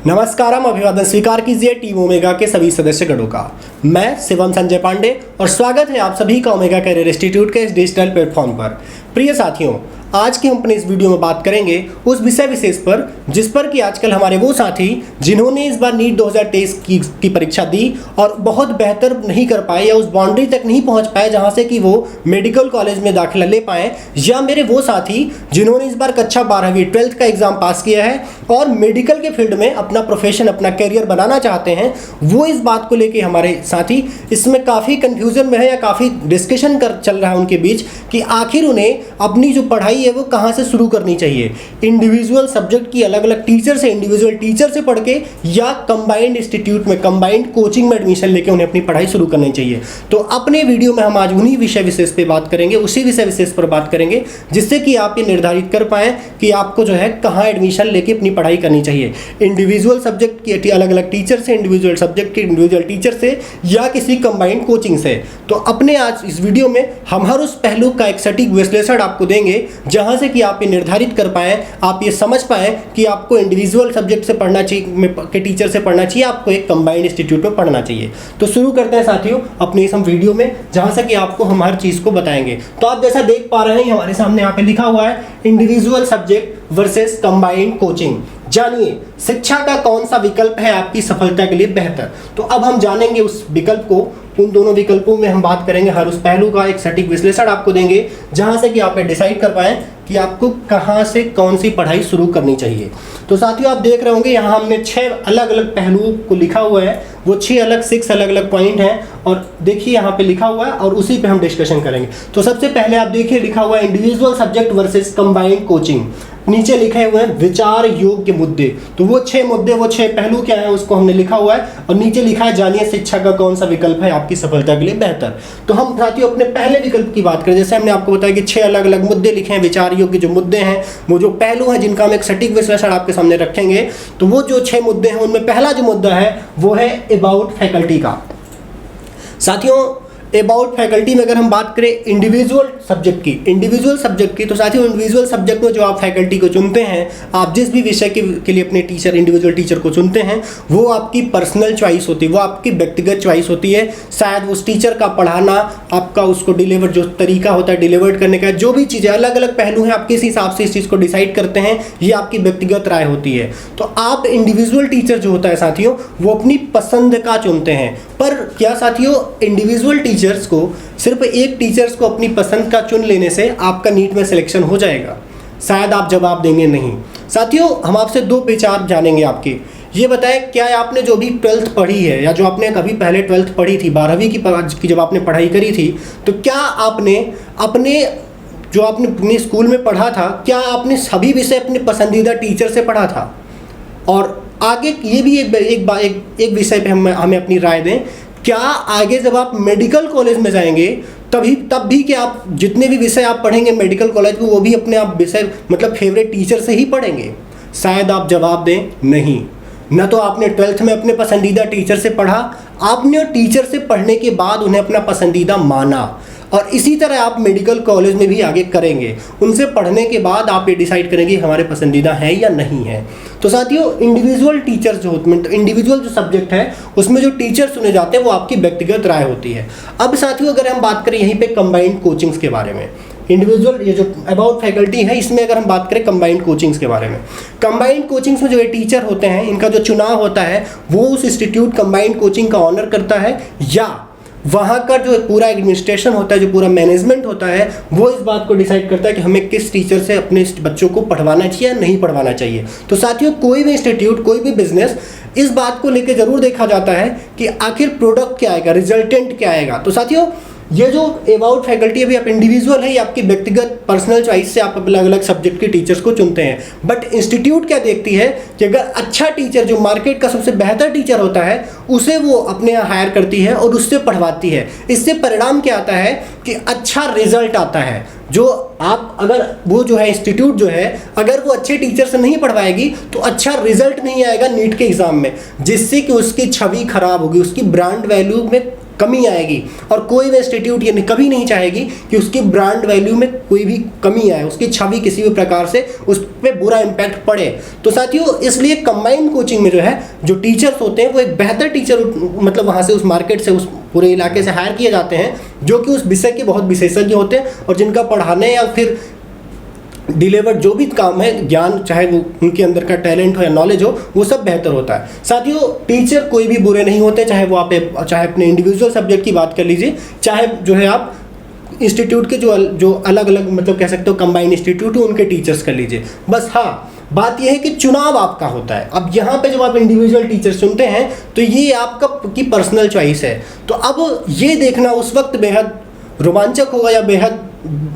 नमस्कारम, अभिवादन स्वीकार कीजिए टीम ओमेगा के सभी सदस्यगणों का। मैं शिवम संजय पांडे और स्वागत है आप सभी का ओमेगा कैरियर इंस्टीट्यूट के इस डिजिटल प्लेटफॉर्म पर। प्रिय साथियों, आज की हम अपने इस वीडियो में बात करेंगे उस विषय विशेष पर जिस पर कि आजकल हमारे वो साथी जिन्होंने इस बार नीट 2023 की परीक्षा दी और बहुत बेहतर नहीं कर पाए या उस बाउंड्री तक नहीं पहुंच पाए जहां से कि वो मेडिकल कॉलेज में दाखिला ले पाए, या मेरे वो साथी जिन्होंने इस बार कक्षा 12वीं 12th का एग्जाम पास किया है और मेडिकल के फील्ड में अपना प्रोफेशन अपना करियर बनाना चाहते हैं, वो इस बात को लेके हमारे साथी इसमें काफ़ी कन्फ्यूजन में है या काफ़ी डिस्कशन चल रहा है उनके बीच कि आखिर उन्हें अपनी जो पढ़ाई है वो कहाँ से शुरू करनी चाहिए। इंडिविजुअल सब्जेक्ट की अलग अलग टीचर से इंडिविजुअल टीचर से पढ़ के या कंबाइंड इंस्टीट्यूट में कंबाइंड कोचिंग में एडमिशन लेके उन्हें अपनी पढ़ाई शुरू करनी चाहिए। तो अपने वीडियो में हम आज उन्हीं विषय विशेष पे बात करेंगे, उसी विषय विशेष पर बात करेंगे जिससे कि आप ये निर्धारित कर पाएँ कि आपको जो है कहाँ एडमिशन लेके अपनी पढ़ाई करनी चाहिए। इंडिविजुअल सब्जेक्ट की अलग अलग टीचर से, इंडिविजुअल सब्जेक्ट के इंडिविजुअल टीचर से या किसी कंबाइंड कोचिंग से। तो अपने आज इस वीडियो में हम हर उस पहलू का एक सटीक विश्लेषण आपको देंगे जहां से कि आप ये निर्धारित कर पाएँ, आप ये समझ पाएँ कि आपको इंडिविजुअल सब्जेक्ट से पढ़ना चाहिए के टीचर से पढ़ना चाहिए, आपको एक कंबाइंड इंस्टीट्यूट में पढ़ना चाहिए। तो शुरू करते हैं साथियों अपने इस हम वीडियो में जहां से कि आपको हम हर चीज़ को बताएंगे। तो आप जैसा देख पा रहे हैं हमारे सामने यहाँ पे लिखा हुआ है individual subject versus combined coaching. जानिए शिक्षा का कौन सा विकल्प है आपकी सफलता के लिए बेहतर। तो अब हम जानेंगे उस विकल्प को, उन दोनों विकल्पों में हम बात करेंगे, हर उस पहलू का एक सटीक विश्लेषण आपको देंगे जहां से कि आप डिसाइड कर पाएं कि आपको कहां से कौन सी पढ़ाई शुरू करनी चाहिए। तो साथियों आप देख रहे होंगे यहाँ हमने 6 अलग अलग पहलुओं को लिखा हुआ है, वो 6 अलग अलग पॉइंट हैं और देखिए यहाँ पे लिखा हुआ है और उसी पे हम डिस्कशन करेंगे। तो सबसे पहले आप देखिए लिखा हुआ है individual subject versus combined coaching, नीचे लिखे हुए हैं विचार योग्य मुद्दे। तो वो 6 मुद्दे, वो 6 पहलू क्या है उसको हमने लिखा हुआ है और नीचे लिखा है जानिए शिक्षा का कौन सा विकल्प है आपकी सफलता के लिए बेहतर। तो हम साथियों अपने पहले विकल्प की बात करें, जैसे हमने आपको बताया कि 6 अलग अलग मुद्दे लिखे हैं, विचार योग्य जो मुद्दे हैं, वो जो पहलू हैं जिनका हम एक सटीक विश्लेषण आपके सामने रखेंगे। तो वो जो 6 मुद्दे हैं उनमें पहला जो मुद्दा है वो है अबाउट फैकल्टी का। साथियों अबाउट फैकल्टी में अगर हम बात करें इंडिविजुअल सब्जेक्ट की तो साथियों इंडिविजुअल सब्जेक्ट में जो आप फैकल्टी को चुनते हैं, आप जिस भी विषय के लिए अपने टीचर इंडिविजुअल टीचर को चुनते हैं, वो आपकी पर्सनल चॉइस होती है, वो आपकी व्यक्तिगत चॉइस होती है। शायद उस टीचर का पढ़ाना, आपका उसको डिलीवर जो तरीका होता है डिलीवर करने का, जो भी चीज़ें अलग अलग पहलू हैं, आप किस हिसाब से इस चीज़ को डिसाइड करते हैं, ये आपकी व्यक्तिगत राय होती है। तो आप इंडिविजुअल टीचर जो होता है साथियों वो अपनी पसंद का चुनते हैं। पर क्या साथियों इंडिविजुअल टीचर्स को, सिर्फ एक टीचर्स को अपनी पसंद का चुन लेने से आपका नीट में सिलेक्शन हो जाएगा? शायद आप जवाब देंगे नहीं। साथियों हम आपसे 2 विचार जानेंगे आपके। ये बताएं क्या आपने जो भी 12th पढ़ी है या जो आपने कभी पहले 12th पढ़ी थी, 12वीं की जब आपने पढ़ाई करी थी, तो क्या आपने अपने स्कूल में पढ़ा था, क्या आपने सभी विषय अपने पसंदीदा टीचर से पढ़ा था? और आगे ये भी एक विषय पे हमें अपनी राय दें, क्या आगे जब आप मेडिकल कॉलेज में जाएंगे तब भी क्या आप जितने भी विषय आप पढ़ेंगे मेडिकल कॉलेज में वो भी अपने आप विषय मतलब फेवरेट टीचर से ही पढ़ेंगे? शायद आप जवाब दें नहीं। न तो आपने 12th में अपने पसंदीदा टीचर से पढ़ा, आपने टीचर से पढ़ने के बाद उन्हें अपना पसंदीदा माना, और इसी तरह आप मेडिकल कॉलेज में भी आगे करेंगे। उनसे पढ़ने के बाद आप ये डिसाइड करेंगे हमारे पसंदीदा हैं या नहीं है। तो साथियों इंडिविजुअल टीचर जो होते हैं, इंडिविजुअल जो सब्जेक्ट है उसमें जो टीचर चुने जाते हैं वो आपकी व्यक्तिगत राय होती है। अब साथियों अगर हम बात करें यहीं पे कंबाइंड कोचिंग्स के बारे में, इंडिविजुअल ये जो अबाउट फैकल्टी है इसमें अगर हम बात करें कंबाइंड कोचिंग्स के बारे में, कंबाइंड कोचिंग्स में जो ये टीचर होते हैं इनका जो चुनाव होता है वो उस इंस्टीट्यूट कंबाइंड कोचिंग का ऑनर करता है, या वहाँ का जो पूरा एडमिनिस्ट्रेशन होता है, जो पूरा मैनेजमेंट होता है, वो इस बात को डिसाइड करता है कि हमें किस टीचर से अपने बच्चों को पढ़वाना चाहिए या नहीं पढ़वाना चाहिए। तो साथियों कोई भी इंस्टीट्यूट, कोई भी बिजनेस इस बात को लेकर जरूर देखा जाता है कि आखिर प्रोडक्ट क्या आएगा, रिजल्टेंट क्या आएगा। तो साथियों ये जो अबाउट फैकल्टी अभी आप इंडिविजुअल है, ये आपकी व्यक्तिगत पर्सनल चॉइस से आप अलग अलग सब्जेक्ट के टीचर्स को चुनते हैं। बट इंस्टीट्यूट क्या देखती है कि अगर अच्छा टीचर जो मार्केट का सबसे बेहतर टीचर होता है उसे वो अपने यहाँ हायर करती है और उससे पढ़वाती है। इससे परिणाम क्या आता है कि अच्छा रिजल्ट आता है। जो आप अगर वो जो है इंस्टीट्यूट जो है अगर वो अच्छे टीचर से नहीं पढ़वाएगी तो अच्छा रिजल्ट नहीं आएगा नीट के एग्ज़ाम में, जिससे कि उसकी छवि खराब होगी, उसकी ब्रांड वैल्यू में कमी आएगी, और कोई भी इंस्टीट्यूट ये कभी नहीं चाहेगी कि उसकी ब्रांड वैल्यू में कोई भी कमी आए, उसकी छवि किसी भी प्रकार से उस पर बुरा इम्पैक्ट पड़े। तो साथियों इसलिए कंबाइंड कोचिंग में जो है जो टीचर्स होते हैं वो एक बेहतर टीचर मतलब वहाँ से उस मार्केट से उस पूरे इलाके से हायर किए जाते हैं, जो कि उस विषय के बहुत विशेषज्ञ होते हैं और जिनका पढ़ाने या फिर डिलीवर जो भी काम है, ज्ञान चाहे वो उनके अंदर का टैलेंट हो या नॉलेज हो, वो सब बेहतर होता है। साथियों टीचर कोई भी बुरे नहीं होते, चाहे वो आप चाहे अपने इंडिविजुअल सब्जेक्ट की बात कर लीजिए, चाहे जो है आप इंस्टीट्यूट के जो अलग अलग मतलब कह सकते हो कंबाइंड इंस्टीट्यूट हो उनके टीचर्स कर लीजिए। बस हाँ बात यह है कि चुनाव आपका होता है। अब यहाँ पे जब आप इंडिविजुअल टीचर चुनते हैं तो ये आपका की पर्सनल चॉइस है। तो अब ये देखना उस वक्त बेहद रोमांचक होगा या बेहद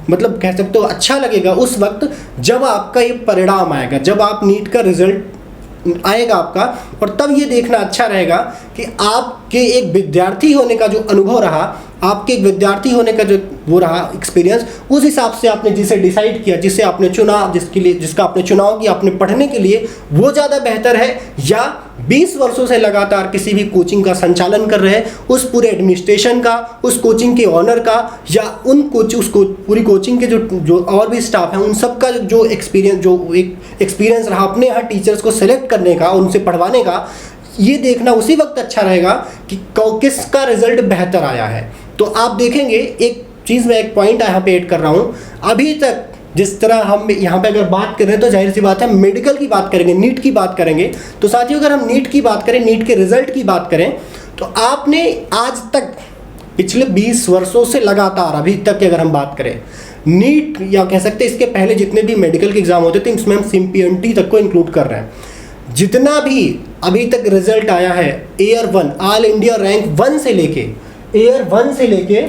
मतलब कह सकते हो अच्छा लगेगा उस वक्त जब आपका ये परिणाम आएगा, जब आप नीट का रिजल्ट आएगा आपका, और तब ये देखना अच्छा रहेगा कि आपके एक विद्यार्थी होने का जो अनुभव रहा, आपके एक विद्यार्थी होने का जो वो रहा एक्सपीरियंस, उस हिसाब से आपने जिसे डिसाइड किया, जिसे आपने चुना, जिसका आपने चुनाव किया अपने पढ़ने के लिए, वो ज़्यादा बेहतर है या 20 वर्षों से लगातार किसी भी कोचिंग का संचालन कर रहे हैं उस पूरे एडमिनिस्ट्रेशन का, उस कोचिंग के ऑनर का, या पूरी कोचिंग के जो और भी स्टाफ हैं उन सब का जो एक्सपीरियंस रहा अपने यहाँ टीचर्स को सेलेक्ट करने का, उनसे पढ़वाने का, ये देखना उसी वक्त अच्छा रहेगा कि किसका रिजल्ट बेहतर आया है। तो आप देखेंगे एक चीज़ मैं एक पॉइंट यहाँ पे ऐड कर रहा हूँ, अभी तक जिस तरह हम यहाँ पे अगर बात करें तो जाहिर सी बात है मेडिकल की बात करेंगे, नीट की बात करेंगे। तो साथियों अगर हम नीट की बात करें, नीट के रिजल्ट की बात करें, तो आपने आज तक पिछले 20 वर्षों से लगातार अभी तक की अगर हम बात करें नीट या कह सकते हैं इसके पहले जितने भी मेडिकल के एग्जाम होते थे इसमें हम CPNT तक को इंक्लूड कर रहे हैं, जितना भी अभी तक रिजल्ट आया है एयर 1 ऑल इंडिया रैंक 1 से लेके एयर 1 से लेके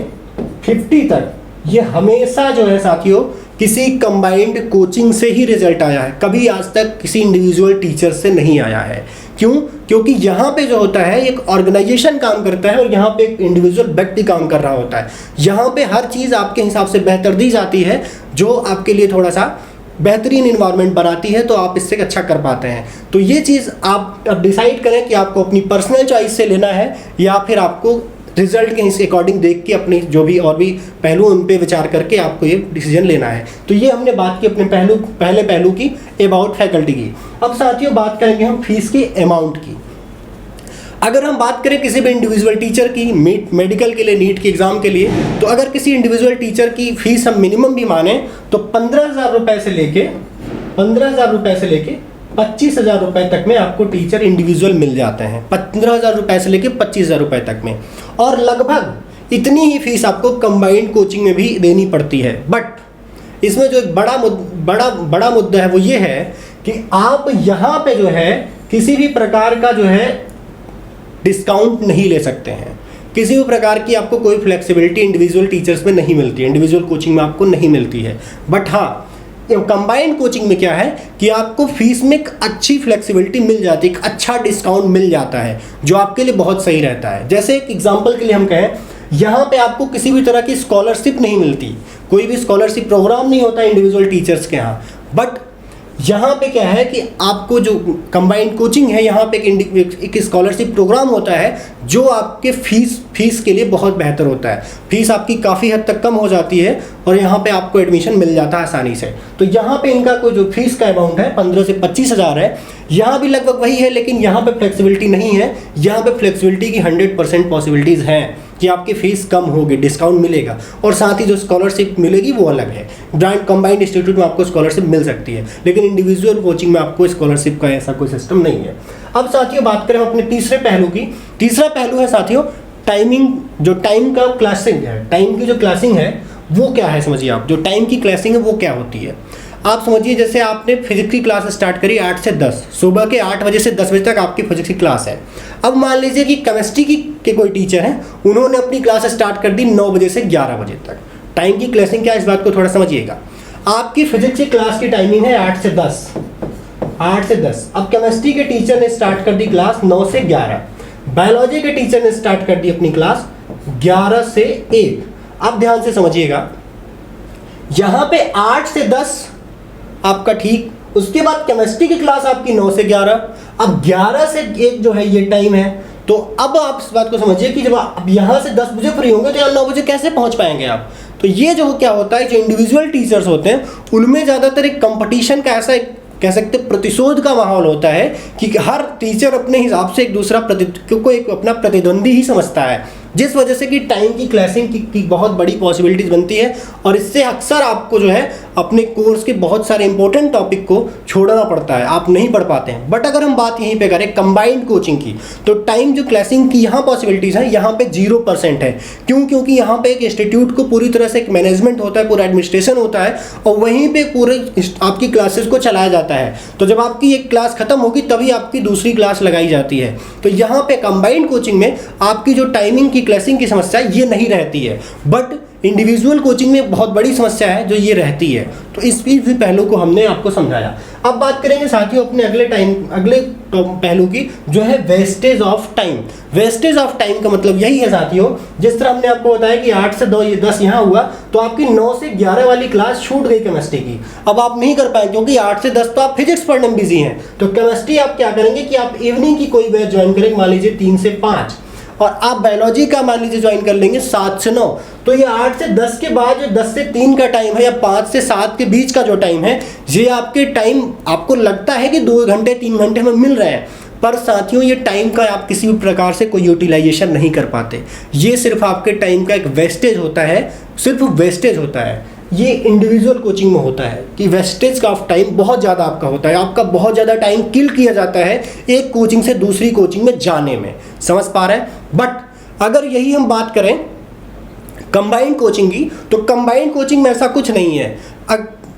50 तक, ये हमेशा जो है साथियों किसी कंबाइंड कोचिंग से ही रिजल्ट आया है, कभी आज तक किसी इंडिविजुअल टीचर से नहीं आया है। क्यों? क्योंकि यहाँ पे जो होता है एक ऑर्गेनाइजेशन काम करता है और यहाँ पे एक इंडिविजुअल व्यक्ति काम कर रहा होता है। यहाँ पे हर चीज़ आपके हिसाब से बेहतर दी जाती है जो आपके लिए थोड़ा सा बेहतरीन इन्वायरमेंट बनाती है, तो आप इससे अच्छा कर पाते हैं। तो ये चीज़ आप अब डिसाइड करें कि आपको अपनी पर्सनल चॉइस से लेना है या फिर आपको रिजल्ट के अकॉर्डिंग देख के अपनी जो भी और भी पहलू उन पे विचार करके आपको ये डिसीजन लेना है। तो ये हमने बात की अपने पहले पहलू की अबाउट फैकल्टी की। अब साथियों बात करेंगे हम फीस के अमाउंट की। अगर हम बात करें किसी भी इंडिविजुअल टीचर की मेडिकल के लिए नीट के एग्ज़ाम के लिए, तो अगर किसी इंडिविजुअल टीचर की फीस हम मिनिमम भी माने तो 15,000 रुपये से लेके 25,000 रुपये तक में आपको टीचर इंडिविजुअल मिल जाते हैं। 15,000 रुपये से लेके 25,000 रुपये तक में, और लगभग इतनी ही फीस आपको कंबाइंड कोचिंग में भी देनी पड़ती है। बट इसमें जो एक बड़ा मुद्दा है वो ये है कि आप यहाँ पे जो है किसी भी प्रकार का जो है डिस्काउंट नहीं ले सकते हैं, किसी भी प्रकार की आपको कोई फ्लेक्सिबिलिटी इंडिविजुअल टीचर्स में नहीं मिलती है, इंडिविजुअल कोचिंग में आपको नहीं मिलती है। बट हाँ कंबाइंड कोचिंग में क्या है कि आपको फीस में एक अच्छी फ्लेक्सिबिलिटी मिल जाती है, एक अच्छा डिस्काउंट मिल जाता है जो आपके लिए बहुत सही रहता है। जैसे एक एग्जांपल के लिए हम कहें, यहाँ पे आपको किसी भी तरह की स्कॉलरशिप नहीं मिलती, कोई भी स्कॉलरशिप प्रोग्राम नहीं होता इंडिविजुअल टीचर्स के यहाँ। बट यहाँ पे क्या है कि आपको जो कंबाइंड कोचिंग है यहाँ पे एक स्कॉलरशिप प्रोग्राम होता है जो आपके फीस के लिए बहुत बेहतर होता है। फीस आपकी काफ़ी हद तक कम हो जाती है और यहाँ पे आपको एडमिशन मिल जाता है आसानी से। तो यहाँ पे इनका कोई जो फीस का अमाउंट है 15 से 25,000 है, यहाँ भी लगभग वही है, लेकिन यहाँ पे फ्लेक्सिबिलिटी नहीं है। यहाँ पे फ्लेक्सिबिलिटी की 100% पॉसिबिलिटीज़ हैं कि आपकी फ़ीस कम होगी, डिस्काउंट मिलेगा, और साथ ही जो स्कॉलरशिप मिलेगी वो अलग है। ब्रांड कंबाइंड इंस्टीट्यूट में आपको स्कॉलरशिप मिल सकती है, लेकिन इंडिविजुअल कोचिंग में आपको स्कॉलरशिप का ऐसा कोई सिस्टम नहीं है। अब साथियों बात करें अपने तीसरे पहलू की। तीसरा पहलू है साथियों टाइमिंग, जो टाइम का क्लासिंग है, टाइम की जो क्लासिंग है वो क्या है समझिए आप। जो टाइम की क्लासिंग है वो क्या होती है आप समझिए। जैसे आपने फिजिक्स की क्लास स्टार्ट करी 8 से 10, सुबह के 8 बजे से 10 बजे तक आपकी फिजिक्स की क्लास है। अब मान लीजिए कि केमिस्ट्री के कोई टीचर हैं, उन्होंने अपनी क्लास स्टार्ट कर दी 9 बजे से 11 बजे तक। टाइम की क्लासिंग क्या है इस बात को थोड़ा समझिएगा। आपकी फिजिक्स की क्लास की टाइमिंग है 8 से 10, 8 से 10। अब केमिस्ट्री के टीचर ने स्टार्ट कर दी क्लास 9 से 11, बायोलॉजी के टीचर ने स्टार्ट कर दी अपनी क्लास 11 से 1। अब ध्यान से समझिएगा, यहाँ पे 8 से 10 आपका ठीक, उसके बाद केमिस्ट्री की क्लास आपकी 9 से 11, अब 11 से 1 जो है ये टाइम है। तो अब आप इस बात को समझिए कि जब आप यहाँ से 10 बजे फ्री होंगे तो यहाँ 9 बजे कैसे पहुँच पाएंगे आप। तो ये जो क्या होता है, जो इंडिविजुअल टीचर्स होते हैं उनमें ज़्यादातर एक कंपटीशन का ऐसा एक कह सकते प्रतिशोध का माहौल होता है कि हर टीचर अपने हिसाब से एक दूसरा को एक अपना प्रतिद्वंदी ही समझता है, जिस वजह से कि टाइम की क्लैशिंग की बहुत बड़ी पॉसिबिलिटीज बनती है और इससे अक्सर आपको जो है अपने कोर्स के बहुत सारे इंपॉर्टेंट टॉपिक को छोड़ना पड़ता है, आप नहीं पढ़ पाते हैं। बट अगर हम बात यहीं पे करें कंबाइंड कोचिंग की, तो टाइम जो क्लैशिंग की यहाँ पॉसिबिलिटीज़ है यहाँ पे 0% है। क्यों? क्योंकि यहाँ पे एक इंस्टीट्यूट को पूरी तरह से एक मैनेजमेंट होता है, पूरा एडमिनिस्ट्रेशन होता है और वहीं पर पूरे आपकी क्लासेस को चलाया जाता है। तो जब आपकी एक क्लास खत्म होगी तभी आपकी दूसरी क्लास लगाई जाती है। तो यहाँ पे कंबाइंड कोचिंग में आपकी जो टाइमिंग की क्लैशिंग की समस्या ये नहीं रहती है, बट इंडिविजुअल कोचिंग में बहुत बड़ी समस्या है जो ये रहती है। तो इस भी पहलू को हमने आपको समझाया। अब बात करेंगे साथियों अपने अगले पहलू की, जो है wastage of time. Wastage of time का मतलब यही है साथियों, जिस तरह हमने आपको बताया कि 8 से 10 यहाँ हुआ तो आपकी 9 से 11 वाली क्लास छूट गई केमिस्ट्री की। अब आप नहीं कर पाए क्योंकि 8 से 10 तो आप फिजिक्स पढ़ने में बिजी हैं। तो केमिस्ट्री आप क्या करेंगे कि आप इवनिंग की कोई बैच ज्वाइन करेंगे, मान लीजिए 3 से 5, और आप बायोलॉजी का मान लीजिए ज्वाइन कर लेंगे 7 से 9। तो ये 8 से 10 के बाद जो 10 से 3 का टाइम है या 5 से 7 के बीच का जो टाइम है, ये आपके टाइम आपको लगता है कि 2 घंटे 3 घंटे में मिल रहे हैं, पर साथियों ये टाइम का आप किसी भी प्रकार से कोई यूटिलाइजेशन नहीं कर पाते। ये सिर्फ आपके टाइम का एक वेस्टेज होता है, सिर्फ वेस्टेज होता है। ये इंडिविजुअल कोचिंग में होता है कि वेस्टेज का ऑफ टाइम बहुत ज़्यादा आपका होता है, आपका बहुत ज़्यादा टाइम किल किया जाता है एक कोचिंग से दूसरी कोचिंग में जाने में। समझ पा रहे हैं? बट अगर यही हम बात करें कंबाइंड कोचिंग की, तो कंबाइंड कोचिंग में ऐसा कुछ नहीं है।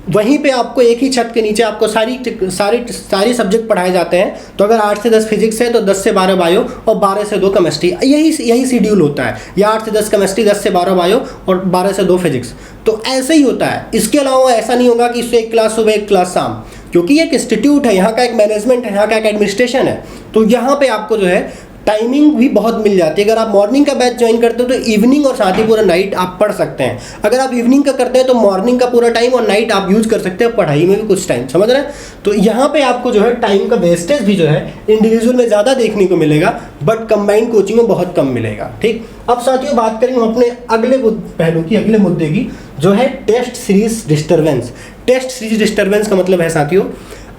वहीं पे आपको एक ही छत के नीचे आपको सारी सब्जेक्ट पढ़ाए जाते हैं। तो अगर 8 से 10 फिजिक्स है तो 10 से 12 बायो और 12 से 2 केमिस्ट्री, यही शेड्यूल होता है, या 8 से 10 केमिस्ट्री, 10 से 12 बायो और 12 से 2 फिजिक्स। तो ऐसे ही होता है। इसके अलावा ऐसा नहीं होगा कि इससे एक क्लास सुबह एक क्लास शाम, क्योंकि एक इंस्टीट्यूट है, यहाँ का एक मैनेजमेंट है, यहाँ का एक एडमिनिस्ट्रेशन है। तो यहाँ पे आपको जो है टाइमिंग भी बहुत मिल जाती है। अगर आप मॉर्निंग का बैच ज्वाइन करते हो तो इवनिंग और साथ ही पूरा नाइट आप पढ़ सकते हैं। अगर आप इवनिंग का करते हैं तो मॉर्निंग का पूरा टाइम और नाइट आप यूज कर सकते हैं पढ़ाई में भी कुछ टाइम। समझ रहे हैं? तो यहाँ पे आपको जो है टाइम का वेस्टेज भी जो है इंडिविजुअल में ज़्यादा देखने को मिलेगा, बट कंबाइंड कोचिंग में बहुत कम मिलेगा। ठीक, अब साथियों बात करेंगे हम अपने अगले पहलू की, अगले मुद्दे की, जो है test series disturbance. Test series disturbance का मतलब है साथियों,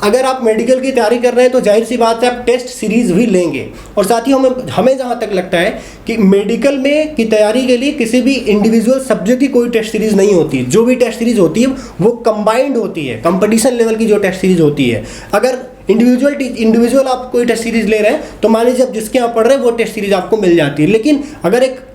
अगर आप मेडिकल की तैयारी कर रहे हैं तो जाहिर सी बात है आप टेस्ट सीरीज भी लेंगे। और साथियों हमें जहाँ तक लगता है कि मेडिकल में की तैयारी के लिए किसी भी इंडिविजुअल सब्जेक्ट की कोई टेस्ट सीरीज नहीं होती। जो भी टेस्ट सीरीज होती है वो कंबाइंड होती है, कंपटीशन लेवल की जो टेस्ट सीरीज होती है। अगर इंडिविजुअल आप कोई टेस्ट सीरीज ले रहे हैं तो मान लीजिए आप जिसके यहाँ पढ़ रहे हैं वो टेस्ट सीरीज आपको मिल जाती है। लेकिन अगर एक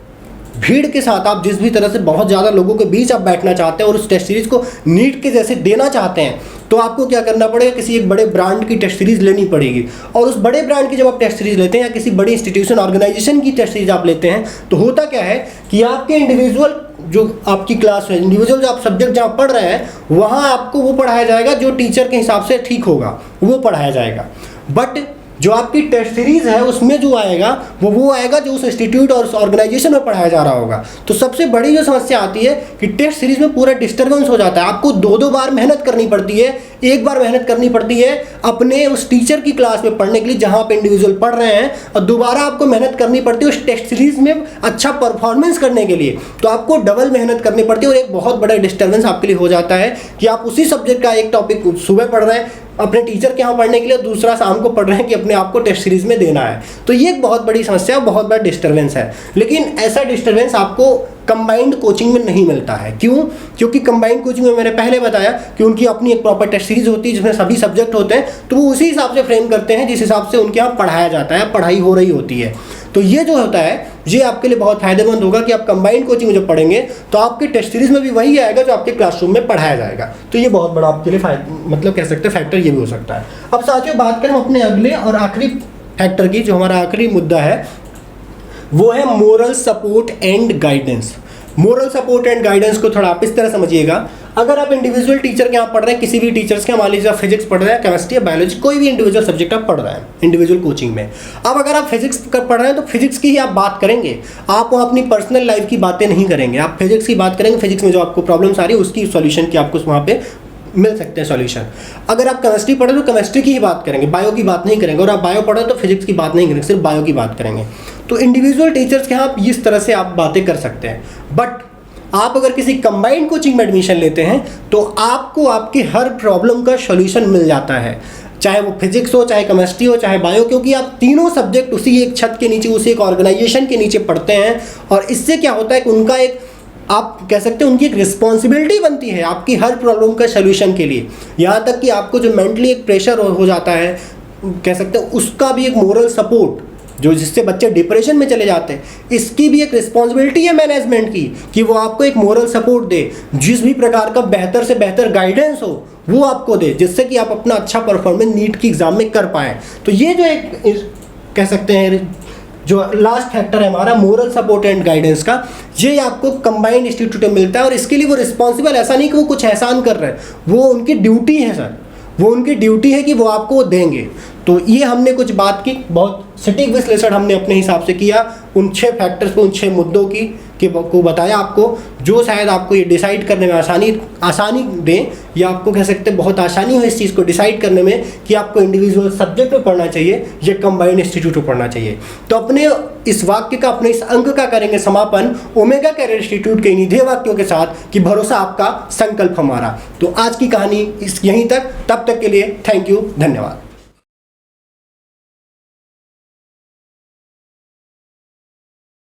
भीड़ के साथ आप जिस भी तरह से बहुत ज़्यादा लोगों के बीच आप बैठना चाहते हैं और उस टेस्ट सीरीज को नीट के जैसे देना चाहते हैं, तो आपको क्या करना पड़ेगा, किसी एक बड़े ब्रांड की टेस्ट सीरीज लेनी पड़ेगी। और उस बड़े ब्रांड की जब आप टेस्ट सीरीज लेते हैं या किसी बड़ी इंस्टीट्यूशन ऑर्गेनाइजेशन की टेस्ट सीरीज आप लेते हैं, तो होता क्या है कि आपके इंडिविजुअल जो आपकी क्लास है, इंडिविजुअल जो आप सब्जेक्ट जहाँ पढ़ रहे हैं वहाँ आपको वो पढ़ाया जाएगा जो टीचर के हिसाब से ठीक होगा, वो पढ़ाया जाएगा। बट जो आपकी टेस्ट सीरीज है उसमें जो आएगा वो आएगा जो उस इंस्टीट्यूट और उस ऑर्गेनाइजेशन में पढ़ाया जा रहा होगा। तो सबसे बड़ी जो समस्या आती है कि टेस्ट सीरीज में पूरा डिस्टर्बेंस हो जाता है। आपको 2-2 बार मेहनत करनी पड़ती है, एक बार मेहनत करनी पड़ती है अपने उस टीचर की क्लास में पढ़ने के लिए जहाँ पे इंडिविजुअल पढ़ रहे हैं, और दोबारा आपको मेहनत करनी पड़ती है उस टेस्ट सीरीज में अच्छा परफॉर्मेंस करने के लिए। तो आपको डबल मेहनत करनी पड़ती है और एक बहुत बड़ा डिस्टर्बेंस आपके लिए हो जाता है कि आप उसी सब्जेक्ट का एक टॉपिक सुबह पढ़ रहे हैं अपने टीचर के यहाँ पढ़ने के लिए, दूसरा शाम को पढ़ रहे हैं कि अपने आप को टेस्ट सीरीज में देना है। तो ये एक बहुत बड़ी समस्या, बहुत बड़ा डिस्टर्बेंस है। लेकिन ऐसा डिस्टर्बेंस आपको कंबाइंड कोचिंग में नहीं मिलता है। क्यों? क्योंकि कंबाइंड कोचिंग में मैंने पहले बताया कि उनकी अपनी एक प्रॉपर टेस्ट सीरीज होती है जिसमें सभी सब्जेक्ट होते हैं, तो वो उसी हिसाब से फ्रेम करते हैं जिस हिसाब से उनके यहाँ पढ़ाया जाता है, पढ़ाई हो रही होती है। तो ये जो होता है ये आपके लिए बहुत फायदेमंद होगा कि आप कंबाइंड कोचिंग में जब पढ़ेंगे तो आपके टेस्ट सीरीज में भी वही आएगा जो आपके क्लासरूम में पढ़ाया जाएगा। तो ये बहुत बड़ा आपके लिए मतलब कह सकते हैं फैक्टर ये भी हो सकता है। अब साथियों बात करें अपने अगले और आखिरी फैक्टर की, जो हमारा आखिरी मुद्दा है वो है moral support and guidance. Moral support and guidance को थोड़ा आप इस तरह समझिएगा। अगर आप इंडिविजुअल टीचर के यहाँ पढ़ रहे हैं, किसी भी टीचर्स के, मान लीजिए आप फिजिक्स पढ़ रहे हैं, केमिस्ट्री या बायोलॉजी, कोई भी इंडिविजुअल सब्जेक्ट आप पढ़ रहे हैं इंडिविजुअल कोचिंग में। अब अगर आप फिजिक्स पढ़ रहे हैं तो फिजिक्स की ही आप बात करेंगे, आप वहाँ अपनी पर्सनल लाइफ की बातें नहीं करेंगे। आप फिजिक्स की बात करेंगे, फिजिक्स में जो आपको प्रॉब्लम्स आ रही है उसकी सॉल्यूशन की आपको वहाँ पे मिल सकते हैं सॉल्यूशन। अगर आप केमिस्ट्री पढ़े तो केमिस्ट्री की ही बात करेंगे, बायो की बात नहीं करेंगे, और आप बायो पढ़े तो फिजिक्स की बात नहीं करेंगे, सिर्फ बायो की बात करेंगे। तो इंडिविजुअल टीचर्स के यहाँ आप इस तरह से आप बातें कर सकते हैं। बट आप अगर किसी कंबाइंड कोचिंग में एडमिशन लेते हैं तो आपको आपकी हर प्रॉब्लम का सॉल्यूशन मिल जाता है, चाहे वो फिजिक्स हो, चाहे केमिस्ट्री हो, चाहे बायो, क्योंकि आप तीनों सब्जेक्ट उसी एक छत के नीचे, उसी एक ऑर्गेनाइजेशन के नीचे पढ़ते हैं। और इससे क्या होता है कि उनका एक, आप कह सकते हैं उनकी एक रिस्पॉन्सिबिलिटी बनती है आपकी हर प्रॉब्लम का सॉल्यूशन के लिए। यहाँ तक कि आपको जो मेंटली एक प्रेशर हो जाता है, कह सकते हैं उसका भी एक मोरल सपोर्ट, जो जिससे बच्चे डिप्रेशन में चले जाते हैं, इसकी भी एक रिस्पॉन्सिबिलिटी है मैनेजमेंट की कि वो आपको एक मोरल सपोर्ट दे, जिस भी प्रकार का बेहतर से बेहतर गाइडेंस हो वो आपको दे, जिससे कि आप अपना अच्छा परफॉर्मेंस नीट की एग्ज़ाम में कर पाएँ। तो ये जो एक कह सकते हैं जो लास्ट फैक्टर है हमारा मोरल सपोर्ट एंड गाइडेंस का, ये आपको कंबाइंड इंस्टीट्यूट में मिलता है। और इसके लिए वो रिस्पॉन्सिबल, ऐसा नहीं कि वो कुछ एहसान कर रहे हैं, वो उनकी ड्यूटी है सर, वो उनकी ड्यूटी है कि वो आपको देंगे। तो ये हमने कुछ बात की, बहुत सटीक विश्लेषण हमने अपने हिसाब से किया उन 6 फैक्टर्स पे, उन 6 मुद्दों को बताया आपको, जो शायद आपको ये डिसाइड करने में आसानी दें, या आपको कह सकते हैं बहुत आसानी हो इस चीज़ को डिसाइड करने में कि आपको इंडिविजुअल सब्जेक्ट में पढ़ना चाहिए या कंबाइंड इंस्टीट्यूट में पढ़ना चाहिए। तो अपने इस वाक्य का, अपने इस अंक का करेंगे समापन ओमेगा कैरियर इंस्टीट्यूट के इन्हीं ध्येय वाक्यों के साथ कि भरोसा आपका, संकल्प हमारा। तो आज की कहानी यहीं तक, तब तक के लिए थैंक यू, धन्यवाद।